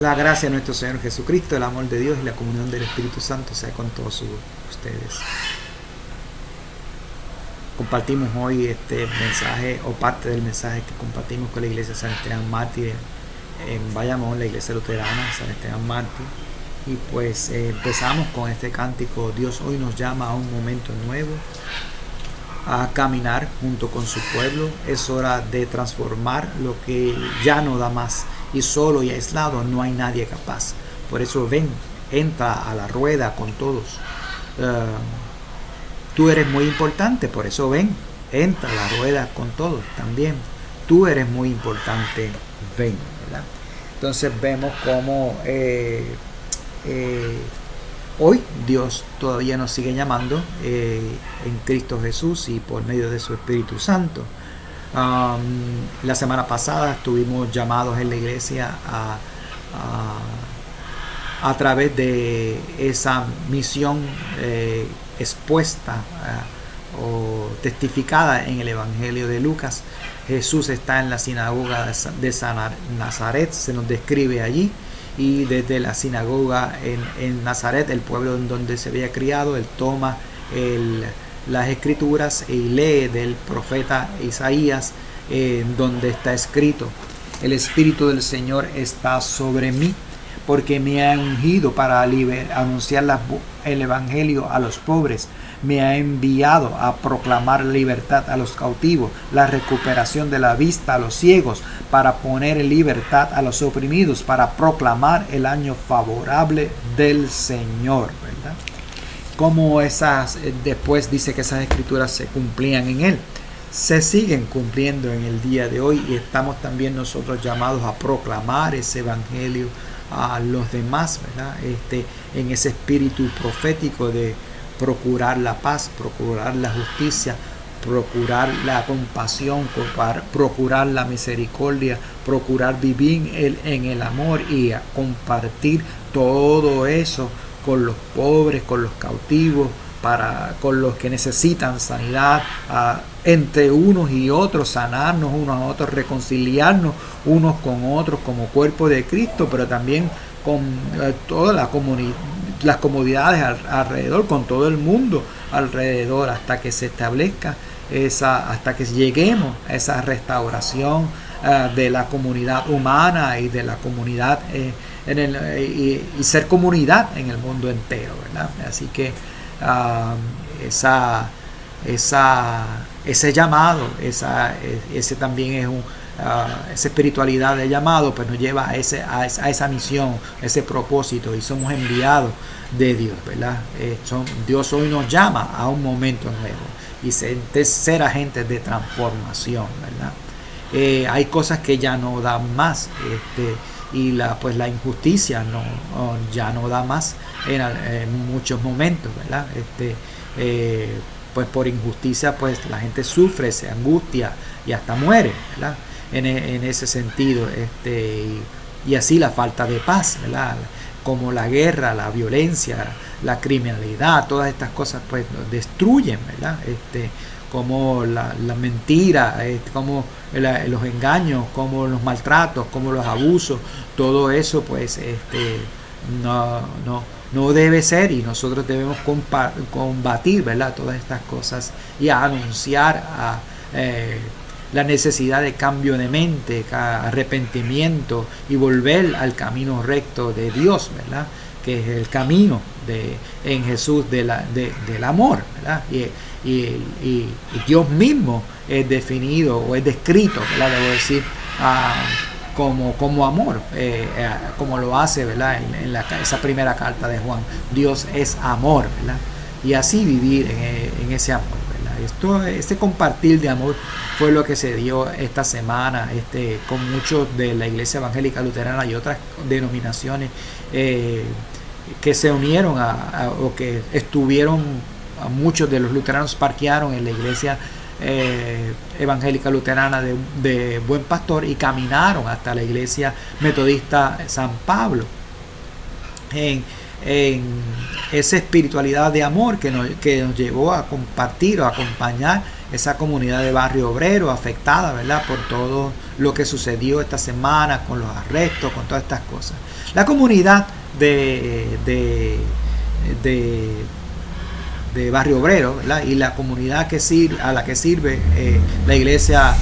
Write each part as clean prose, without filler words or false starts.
La gracia de nuestro Señor Jesucristo, el amor de Dios y la comunión del Espíritu Santo sea con todos ustedes. Compartimos hoy este mensaje o parte del mensaje que compartimos con la iglesia San Esteban Mártir en Bayamón, la iglesia luterana San Esteban Mártir. Y pues empezamos con este cántico: Dios hoy nos llama a un momento nuevo, a caminar junto con su pueblo. Es hora de transformar lo que ya no da más, y solo y aislado no hay nadie capaz. Por eso ven, entra a la rueda con todos. Tú eres muy importante, por eso ven, entra a la rueda con todos también. Tú eres muy importante, ven, ¿verdad? Entonces vemos cómo hoy Dios todavía nos sigue llamando en Cristo Jesús y por medio de su Espíritu Santo. La semana pasada estuvimos llamados en la iglesia a través de esa misión expuesta o testificada en el Evangelio de Lucas. Jesús está en la sinagoga de Nazaret, se nos describe allí, y desde la sinagoga en Nazaret, el pueblo en donde se había criado, él toma las escrituras y lee del profeta Isaías, donde está escrito: el Espíritu del Señor está sobre mí, porque me ha ungido para anunciar el Evangelio a los pobres. Me ha enviado a proclamar libertad a los cautivos, la recuperación de la vista a los ciegos, para poner en libertad a los oprimidos, para proclamar el año favorable del Señor, ¿verdad? Como después dice que esas escrituras se cumplían en él, se siguen cumpliendo en el día de hoy, y estamos también nosotros llamados a proclamar ese evangelio a los demás, ¿verdad? En ese espíritu profético de procurar la paz, procurar la justicia, procurar la compasión, procurar la misericordia, procurar vivir en el amor y a compartir todo eso con los pobres, con los cautivos, con los que necesitan sanidad, entre unos y otros, sanarnos unos a otros, reconciliarnos unos con otros como cuerpo de Cristo, pero también con toda la comunidad, las comunidades alrededor, con todo el mundo alrededor, hasta que se establezca hasta que lleguemos a esa restauración de la comunidad humana y de la comunidad y ser comunidad en el mundo entero, ¿verdad? Así que ese llamado, ese también es esa espiritualidad de llamado, pues nos lleva a esa misión, a ese propósito, y somos enviados de Dios, ¿verdad? Dios hoy nos llama a un momento nuevo y ser agentes de transformación, ¿verdad? Hay cosas que ya no dan más, y la injusticia ya no da más en muchos momentos, ¿verdad? Pues por injusticia pues la gente sufre, se angustia y hasta muere, ¿verdad? En ese sentido, y así la falta de paz, ¿verdad? Como la guerra, la violencia, la criminalidad, todas estas cosas pues destruyen, ¿verdad? Como la mentira, como los engaños, como los maltratos, como los abusos, todo eso pues no debe ser, y nosotros debemos combatir, ¿verdad?, todas estas cosas, y anunciar la necesidad de cambio de mente, arrepentimiento y volver al camino recto de Dios, ¿verdad?, que es el camino en Jesús del amor, ¿verdad? Y Dios mismo es definido o es descrito, ¿verdad?, debo decir, como amor, como lo hace, ¿verdad?, en esa primera carta de Juan. Dios es amor, ¿verdad? Y así vivir en ese amor, ¿verdad? Este compartir de amor fue lo que se dio esta semana con muchos de la Iglesia Evangélica Luterana y otras denominaciones que se unieron o que estuvieron. Muchos de los luteranos parquearon en la Iglesia Evangélica Luterana de Buen Pastor y caminaron hasta la Iglesia Metodista San Pablo, en esa espiritualidad de amor que nos llevó a compartir o a acompañar esa comunidad de Barrio Obrero afectada, ¿verdad?, por todo lo que sucedió esta semana con los arrestos, con todas estas cosas. La comunidad de Barrio Obrero, ¿verdad? Y la comunidad a la que sirve la iglesia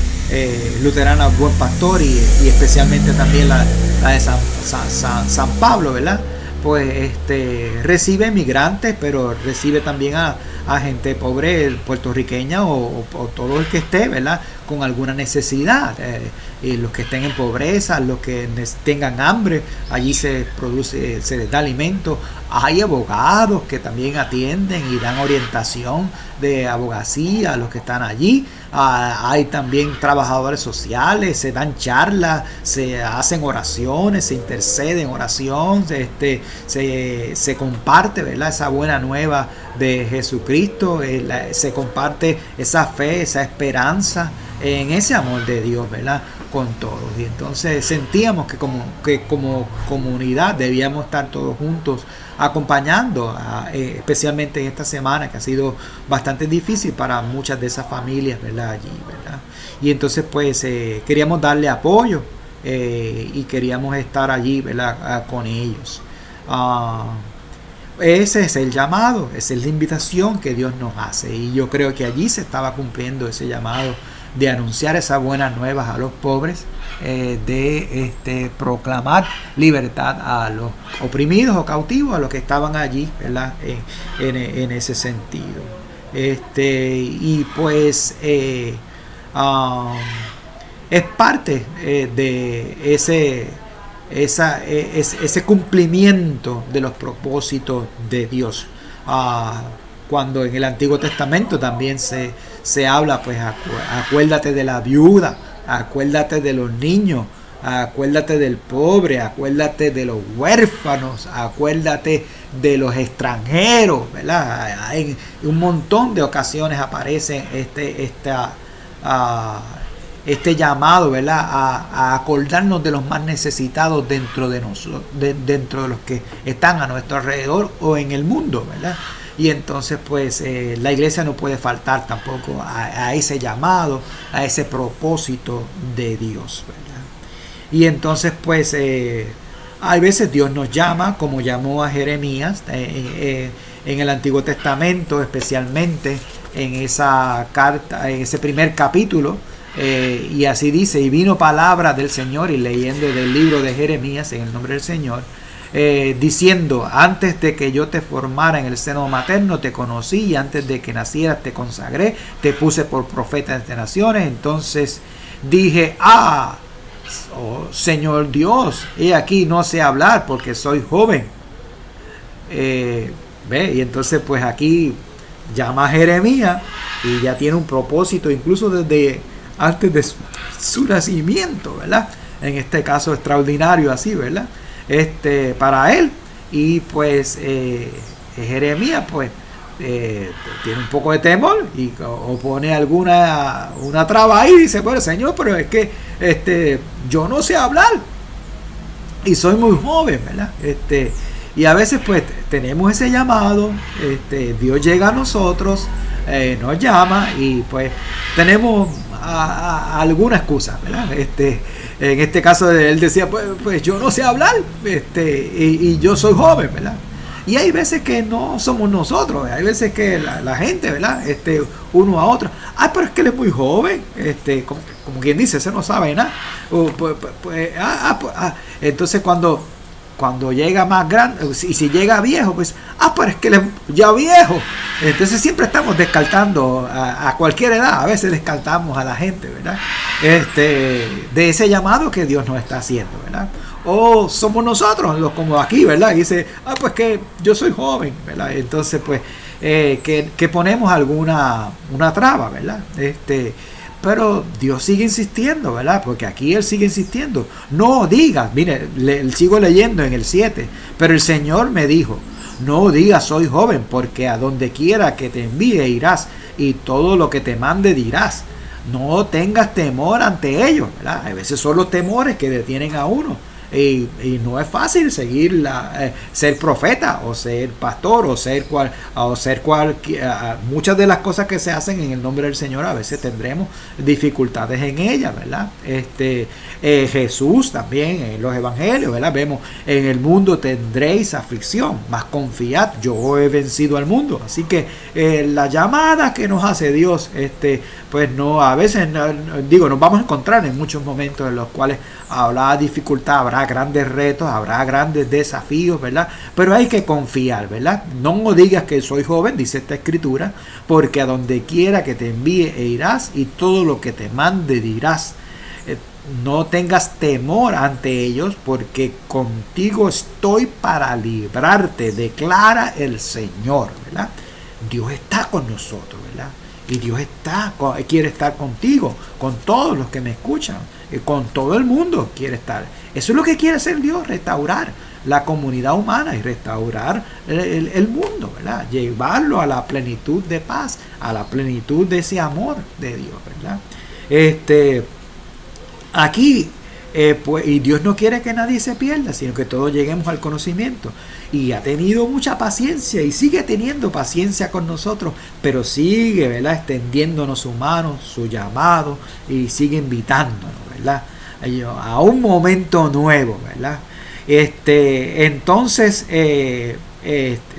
luterana Buen Pastor y especialmente también la de San Pablo, ¿verdad? Pues recibe migrantes, pero recibe también a gente pobre puertorriqueña o todo el que esté, ¿verdad? Con alguna necesidad, y los que estén en pobreza, los que tengan hambre, allí se les da alimento. Hay abogados que también atienden y dan orientación de abogacía a los que están allí. Hay también trabajadores sociales, se dan charlas, se hacen oraciones, se intercede en oración, se comparte, ¿verdad? Esa buena nueva de Jesucristo, se comparte esa fe, esa esperanza en ese amor de Dios, ¿verdad? Con todos. Y entonces sentíamos que como comunidad debíamos estar todos juntos acompañando, especialmente en esta semana que ha sido bastante difícil para muchas de esas familias, ¿verdad? Allí, ¿verdad? Y entonces pues queríamos darle apoyo y queríamos estar allí, ¿verdad? Con ellos. Ese es el llamado, esa es la invitación que Dios nos hace, y yo creo que allí se estaba cumpliendo ese llamado de anunciar esas buenas nuevas a los pobres, de proclamar libertad a los oprimidos o cautivos, a los que estaban allí, ¿verdad? En ese sentido. Y pues es parte de ese cumplimiento de los propósitos de Dios. Cuando en el Antiguo Testamento también se habla, pues acuérdate de la viuda, acuérdate de los niños, acuérdate del pobre, acuérdate de los huérfanos, acuérdate de los extranjeros, ¿verdad? En un montón de ocasiones aparece este llamado, ¿verdad? A acordarnos de los más necesitados dentro de nosotros, dentro de los que están a nuestro alrededor o en el mundo, ¿verdad? Y entonces pues la iglesia no puede faltar tampoco a ese llamado, a ese propósito de Dios, ¿verdad? Y entonces pues hay veces Dios nos llama, como llamó a Jeremías en el Antiguo Testamento, especialmente en esa carta, en ese primer capítulo. Y así dice: y vino palabra del Señor, y leyendo del libro de Jeremías en el nombre del Señor, diciendo: antes de que yo te formara en el seno materno te conocí, y antes de que nacieras te consagré, te puse por profeta entre naciones. Entonces dije: oh Señor Dios, he aquí no sé hablar porque soy joven. Y entonces pues aquí llama a Jeremías y ya tiene un propósito, incluso desde antes de su nacimiento, ¿verdad? En este caso extraordinario así, ¿verdad? Para él. Y pues Jeremías pues tiene un poco de temor y pone una traba ahí y dice: bueno, Señor, pero es que yo no sé hablar y soy muy joven, ¿verdad? Y a veces pues tenemos ese llamado, Dios llega a nosotros, nos llama, y pues tenemos alguna excusa, ¿verdad? En este caso él decía: pues yo no sé hablar, y yo soy joven, ¿verdad? Y hay veces que no somos nosotros, hay veces que la gente, ¿verdad? Uno a otro: pero es que él es muy joven, como quien dice, ese no sabe nada. Entonces cuando llega más grande, y si llega viejo, pues, pero es que él es ya viejo. Entonces siempre estamos descartando a cualquier edad, a veces descartamos a la gente, ¿verdad? De ese llamado que Dios nos está haciendo, ¿verdad? O somos nosotros, como aquí, ¿verdad? Y dice: pues que yo soy joven, ¿verdad? Entonces, pues, que ponemos una traba, ¿verdad? Pero Dios sigue insistiendo, ¿verdad? Porque aquí Él sigue insistiendo: no digas, mire, sigo leyendo en el 7, pero el Señor me dijo: no digas soy joven, porque a donde quiera que te envíe irás, y todo lo que te mande dirás. No tengas temor ante ellos, ¿verdad? A veces son los temores que detienen a uno. Y no es fácil seguir ser profeta o ser pastor o ser muchas de las cosas que se hacen en el nombre del Señor, a veces tendremos dificultades en ellas, ¿verdad? Jesús también en los evangelios, ¿verdad? Vemos: en el mundo tendréis aflicción, mas confiad, yo he vencido al mundo. Así que la llamada que nos hace Dios, pues no, a veces nos vamos a encontrar en muchos momentos en los cuales habrá dificultad, habrá grandes retos, habrá grandes desafíos, ¿verdad? Pero hay que confiar, ¿verdad? No digas que soy joven, dice esta escritura, porque a donde quiera que te envíe irás, y todo lo que te mande dirás. No tengas temor ante ellos, porque contigo estoy para librarte, declara el Señor, ¿verdad? Dios está con nosotros, ¿verdad? Y Dios quiere estar contigo, con todos los que me escuchan, con todo el mundo quiere estar. Eso es lo que quiere hacer Dios: restaurar la comunidad humana y restaurar el mundo, ¿verdad? Llevarlo a la plenitud de paz, a la plenitud de ese amor de Dios, ¿verdad? Aquí, pues, y Dios no quiere que nadie se pierda, sino que todos lleguemos al conocimiento. Y ha tenido mucha paciencia y sigue teniendo paciencia con nosotros, pero sigue, ¿verdad?, extendiéndonos su mano, su llamado, y sigue invitándonos, ¿verdad?, a un momento nuevo, ¿verdad? Entonces,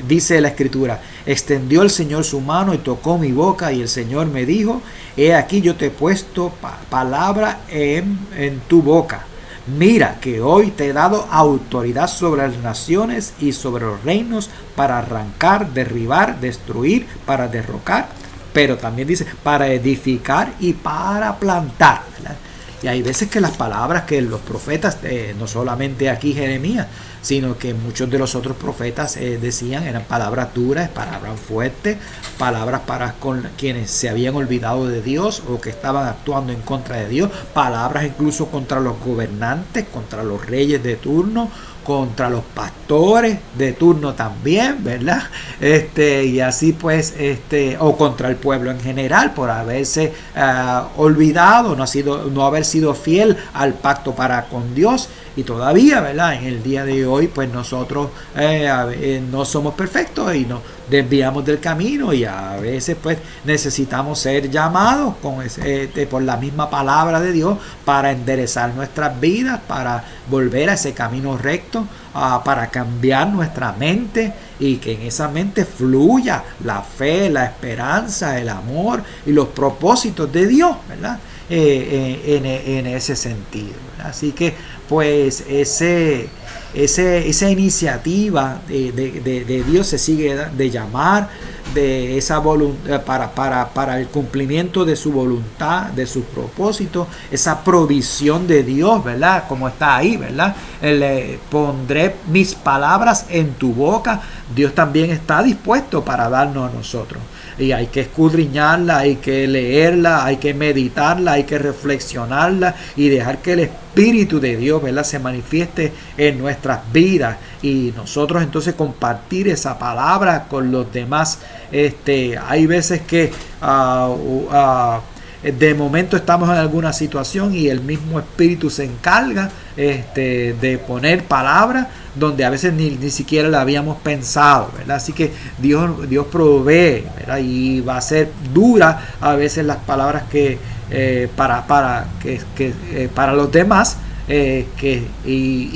dice la escritura: extendió el Señor su mano y tocó mi boca, y el Señor me dijo: he aquí, yo te he puesto palabra en tu boca. Mira que hoy te he dado autoridad sobre las naciones y sobre los reinos, para arrancar, derribar, destruir, para derrocar, pero también dice para edificar y para plantar, ¿verdad? Y hay veces que las palabras que los profetas, no solamente aquí Jeremías, sino que muchos de los otros profetas decían, eran palabras duras, palabras fuertes, palabras para con quienes se habían olvidado de Dios o que estaban actuando en contra de Dios, palabras incluso contra los gobernantes, contra los reyes de turno, contra los pastores de turno también, ¿verdad? Y así pues, o contra el pueblo en general por haberse olvidado, no haber sido fiel al pacto para con Dios. Y todavía, ¿verdad?, en el día de hoy, pues nosotros no somos perfectos y nos desviamos del camino, y a veces pues necesitamos ser llamados por la misma palabra de Dios para enderezar nuestras vidas, para volver a ese camino recto, para cambiar nuestra mente, y que en esa mente fluya la fe, la esperanza, el amor y los propósitos de Dios, ¿verdad? En ese sentido, ¿verdad? Así que pues esa iniciativa de Dios se sigue de llamar, de esa voluntad para el cumplimiento de su voluntad, de sus propósitos, esa provisión de Dios, ¿verdad? Como está ahí, ¿verdad? Pondré mis palabras en tu boca. Dios también está dispuesto para darnos a nosotros. Y hay que escudriñarla, hay que leerla, hay que meditarla, hay que reflexionarla y dejar que el Espíritu de Dios, ¿verdad?, se manifieste en nuestras vidas, y nosotros entonces compartir esa palabra con los demás. Hay veces que de momento estamos en alguna situación y el mismo Espíritu se encarga de poner palabras donde a veces ni siquiera la habíamos pensado, ¿verdad? Así que Dios provee, ¿verdad? Y va a ser dura a veces las palabras que para los demás,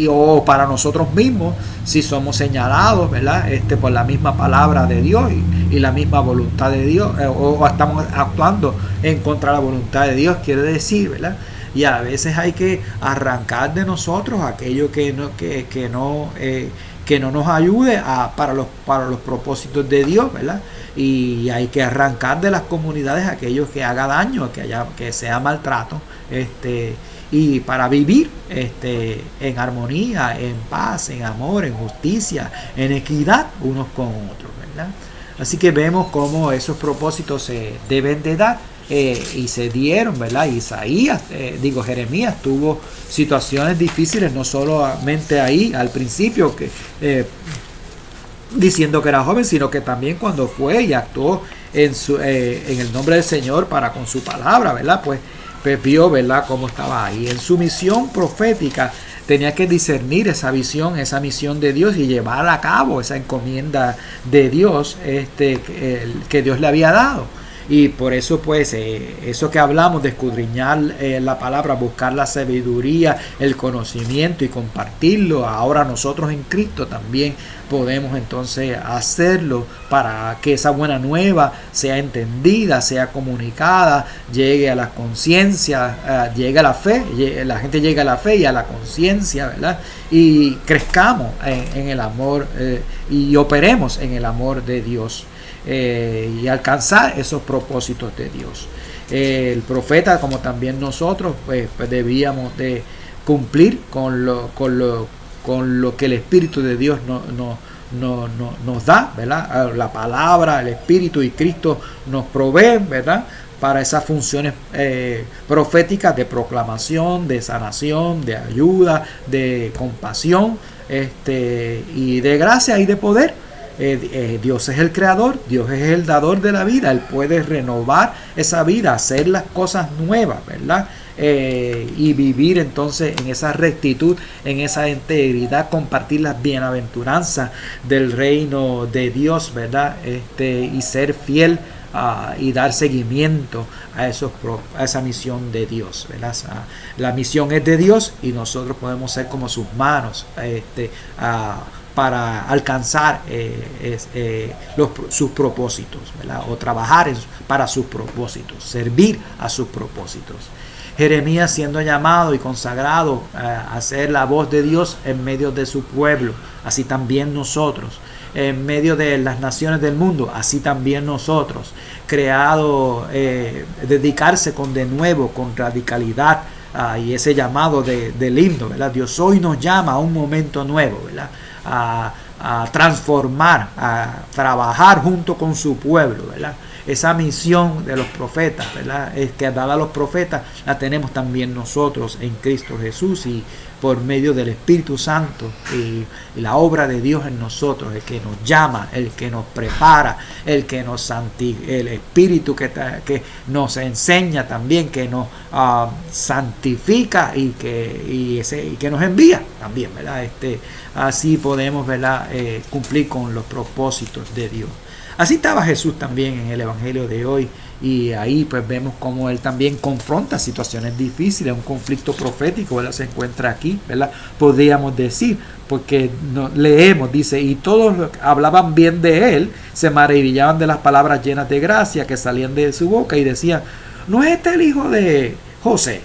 o para nosotros mismos, si somos señalados, ¿verdad?, por la misma palabra de Dios y la misma voluntad de Dios, o estamos actuando en contra de la voluntad de Dios, quiere decir, ¿verdad? Y a veces hay que arrancar de nosotros aquello que no nos ayude para los propósitos de Dios, ¿verdad? Y hay que arrancar de las comunidades aquello que haga daño, que sea maltrato, y para vivir en armonía, en paz, en amor, en justicia, en equidad unos con otros, ¿verdad? Así que vemos cómo esos propósitos se deben de dar, y se dieron, ¿verdad? Jeremías tuvo situaciones difíciles, no solamente ahí al principio, diciendo que era joven, sino que también cuando fue y actuó en el nombre del Señor para con su palabra, ¿verdad? Pues vio, ¿verdad?, cómo estaba ahí. En su misión profética tenía que discernir esa visión, esa misión de Dios y llevar a cabo esa encomienda de Dios que Dios le había dado. Y por eso pues eso que hablamos de escudriñar la palabra, buscar la sabiduría, el conocimiento y compartirlo, ahora nosotros en Cristo también podemos entonces hacerlo para que esa buena nueva sea entendida, sea comunicada, llegue a la conciencia, llegue a la fe, la gente llegue a la fe y a la conciencia, ¿verdad? Y crezcamos en el amor y operemos en el amor de Dios. Y alcanzar esos propósitos de Dios. El profeta, como también nosotros, pues debíamos de cumplir con lo que el Espíritu de Dios nos da, ¿verdad? La palabra, el Espíritu y Cristo nos proveen, ¿verdad? Para esas funciones proféticas de proclamación, de sanación, de ayuda, de compasión, y de gracia y de poder. Dios es el creador, Dios es el dador de la vida, Él puede renovar esa vida, hacer las cosas nuevas, ¿verdad? Y vivir entonces en esa rectitud, en esa integridad, compartir las bienaventuranzas del reino de Dios, ¿verdad? Y ser fiel y dar seguimiento a esa misión de Dios, ¿verdad? La misión es de Dios y nosotros podemos ser como sus manos, para alcanzar sus propósitos, ¿verdad? O trabajar para sus propósitos, servir a sus propósitos. Jeremías, siendo llamado y consagrado a ser la voz de Dios en medio de su pueblo, así también nosotros, en medio de las naciones del mundo, así también nosotros, creado, dedicarse de nuevo, con radicalidad, y ese llamado del himno, ¿verdad? Dios hoy nos llama a un momento nuevo, ¿verdad? A transformar, a trabajar junto con su pueblo, ¿verdad? Esa misión de los profetas, ¿verdad? Es que dada a los profetas, la tenemos también nosotros en Cristo Jesús y por medio del Espíritu Santo y la obra de Dios en nosotros, el que nos llama, el que nos prepara, el que nos santifica, el Espíritu que nos enseña también, que nos santifica y que nos envía también, ¿verdad? Así podemos, ¿verdad? Cumplir con los propósitos de Dios. Así estaba Jesús también en el Evangelio de hoy, y ahí pues vemos cómo Él también confronta situaciones difíciles, un conflicto profético, ¿verdad? Se encuentra aquí, ¿verdad? Podríamos decir, porque leemos, dice, y todos los que hablaban bien de Él se maravillaban de las palabras llenas de gracia que salían de su boca y decían, ¿no es este el hijo de José?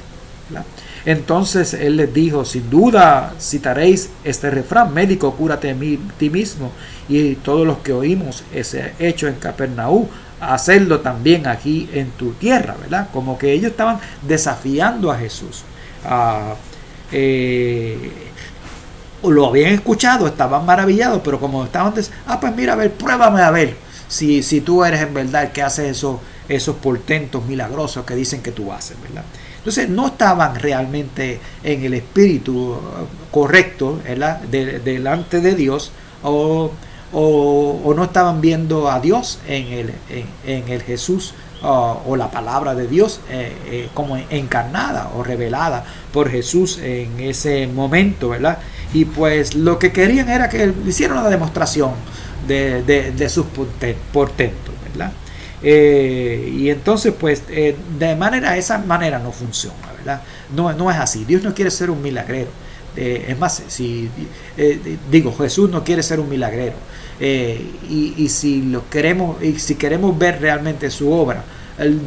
¿Verdad? Entonces Él les dijo, sin duda citaréis este refrán, médico, cúrate ti mismo, y todos los que oímos ese hecho en Capernaum, hacerlo también aquí en tu tierra, ¿verdad? Como que ellos estaban desafiando a Jesús. Lo habían escuchado, estaban maravillados, pero como estaban pues mira, a ver, pruébame a ver si tú eres en verdad el que hace esos portentos milagrosos que dicen que tú haces, ¿verdad? Entonces no estaban realmente en el espíritu correcto, ¿verdad? Delante de Dios, o no estaban viendo a Dios en el Jesús, o la palabra de Dios como encarnada o revelada por Jesús en ese momento, ¿verdad? Y pues lo que querían era que hicieran una demostración de sus portentos, ¿verdad? Y entonces pues esa manera no funciona, ¿verdad? No es así. Dios no quiere ser un milagrero. Es más, Jesús no quiere ser un milagrero. Si queremos ver realmente su obra,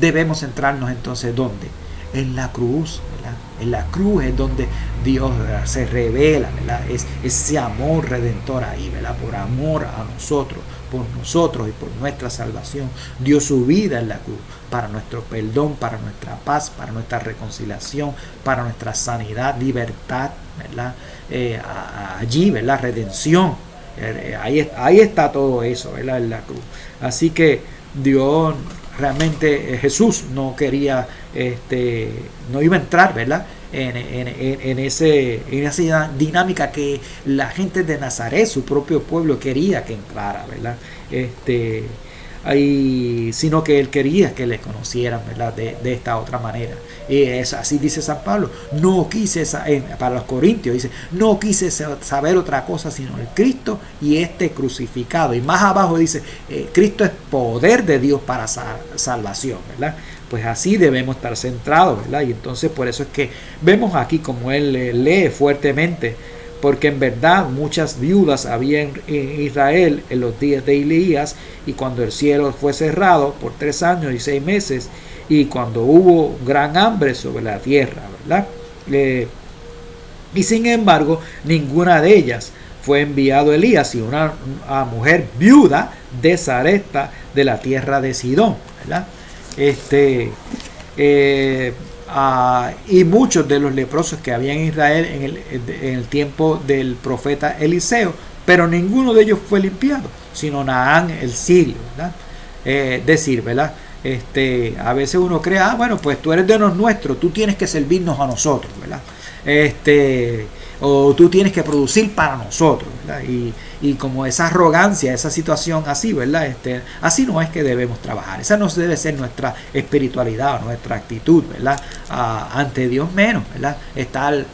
debemos centrarnos entonces ¿dónde? En la cruz, ¿verdad? En la cruz es donde Dios se revela, ¿verdad? Es ese amor redentor ahí, ¿verdad? Por amor a nosotros, por nosotros y por nuestra salvación, dio su vida en la cruz para nuestro perdón, para nuestra paz, para nuestra reconciliación, para nuestra sanidad, libertad, ¿verdad? Allí, ¿verdad? Redención. Ahí está todo eso, ¿verdad? En la cruz. Así que Dios realmente, Jesús no quería, no iba a entrar, ¿verdad? En esa dinámica que la gente de Nazaret, su propio pueblo, quería que entrara, ¿verdad? sino que él quería que le conocieran, ¿verdad? De esta otra manera. Y es así dice San Pablo, no quise, para los corintios dice, no quise saber otra cosa sino el Cristo y este crucificado. Y más abajo dice, Cristo es poder de Dios para salvación, ¿verdad? Pues así debemos estar centrados, ¿verdad? Y entonces por eso es que vemos aquí como él lee fuertemente, porque en verdad muchas viudas había en Israel en los días de Elías, y cuando el cielo fue cerrado por 3 años y 6 meses, y cuando hubo gran hambre sobre la tierra, ¿verdad? Y sin embargo, ninguna de ellas fue enviado Elías, sino una mujer viuda de Sarepta de la tierra de Sidón, ¿verdad? Y muchos de los leprosos que había en Israel en el tiempo del profeta Eliseo, pero ninguno de ellos fue limpiado, sino Naamán el sirio, ¿verdad? Decir, ¿verdad? A veces uno cree, bueno, pues tú eres de los nuestros, tú tienes que servirnos a nosotros, ¿verdad? O tú tienes que producir para nosotros, ¿verdad? Y como esa arrogancia, esa situación así, ¿verdad? Así no es que debemos trabajar. Esa no debe ser nuestra espiritualidad o nuestra actitud, ¿verdad? Ante Dios menos, ¿verdad?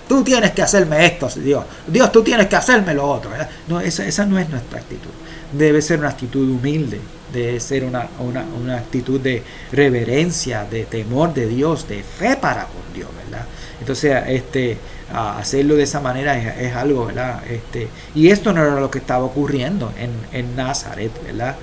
Tú tienes que hacerme esto, Dios, tú tienes que hacerme lo otro, ¿verdad? No, esa no es nuestra actitud. Debe ser una actitud humilde, debe ser una actitud de reverencia, de temor de Dios, de fe para con Dios, ¿verdad? Entonces, hacerlo de esa manera es algo, ¿verdad? Y esto no era lo que estaba ocurriendo en Nazaret, ¿verdad?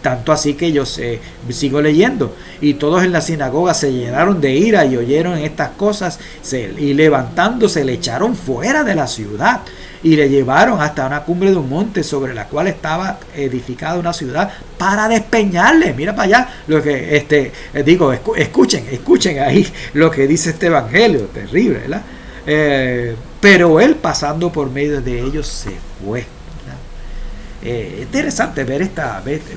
Tanto así que yo sigo leyendo, y todos en la sinagoga se llenaron de ira y oyeron estas cosas, y levantándose le echaron fuera de la ciudad y le llevaron hasta una cumbre de un monte sobre la cual estaba edificada una ciudad para despeñarle. Mira para allá lo que escuchen ahí lo que dice este evangelio terrible, ¿verdad? Pero él, pasando por medio de ellos, se fue. Interesante ver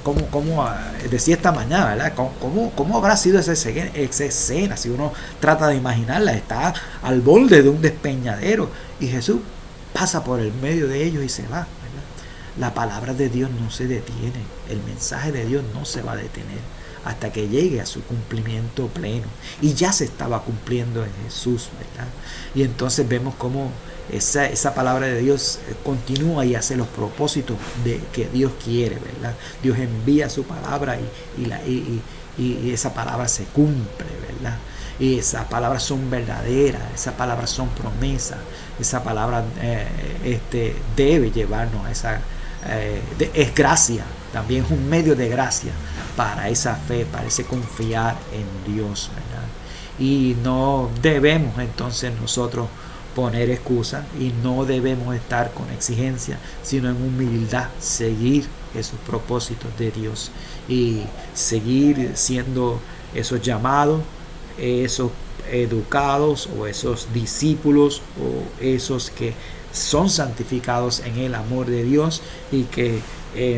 cómo decía esta mañana, ¿verdad? Cómo habrá sido esa escena, si uno trata de imaginarla. Está al borde de un despeñadero y Jesús pasa por el medio de ellos y se va, ¿verdad? La palabra de Dios no se detiene, el mensaje de Dios no se va a detener hasta que llegue a su cumplimiento pleno, y ya se estaba cumpliendo en Jesús, ¿verdad? Y entonces vemos cómo esa palabra de Dios continúa y hace los propósitos que Dios quiere, ¿verdad? Dios envía su palabra y esa palabra se cumple, ¿verdad? Y esas palabras son verdaderas, esas palabras son promesas, esa palabra debe llevarnos a esa, es gracia, también es un medio de gracia para esa fe, para ese confiar en Dios, ¿verdad? Y no debemos entonces nosotros poner excusas, y no debemos estar con exigencia, sino en humildad seguir esos propósitos de Dios y seguir siendo esos llamados, esos educados o esos discípulos o esos que son santificados en el amor de Dios, y que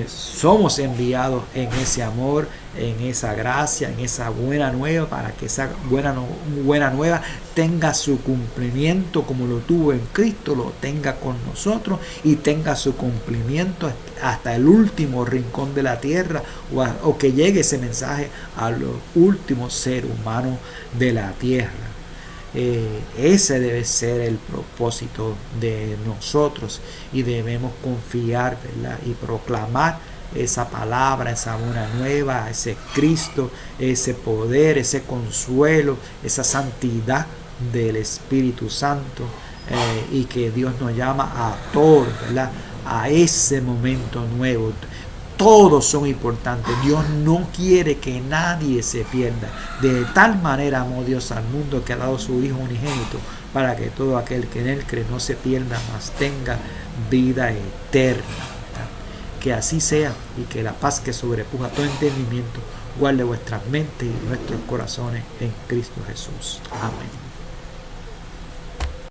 somos enviados en ese amor, en esa gracia, en esa buena nueva, para que esa buena nueva tenga su cumplimiento como lo tuvo en Cristo, lo tenga con nosotros y tenga su cumplimiento hasta el último rincón de la tierra, o que llegue ese mensaje a los últimos seres humanos de la tierra. Ese debe ser el propósito de nosotros, y debemos confiar, ¿verdad? Y proclamar esa palabra, esa buena nueva, ese Cristo, ese poder, ese consuelo, esa santidad del Espíritu Santo, y que Dios nos llama a todos, ¿verdad? A ese momento nuevo. Todos son importantes. Dios no quiere que nadie se pierda. De tal manera amó Dios al mundo que ha dado su Hijo unigénito, para que todo aquel que en él cree no se pierda, mas tenga vida eterna. Que así sea, y que la paz que sobrepuja todo entendimiento guarde vuestras mentes y nuestros corazones en Cristo Jesús. Amén.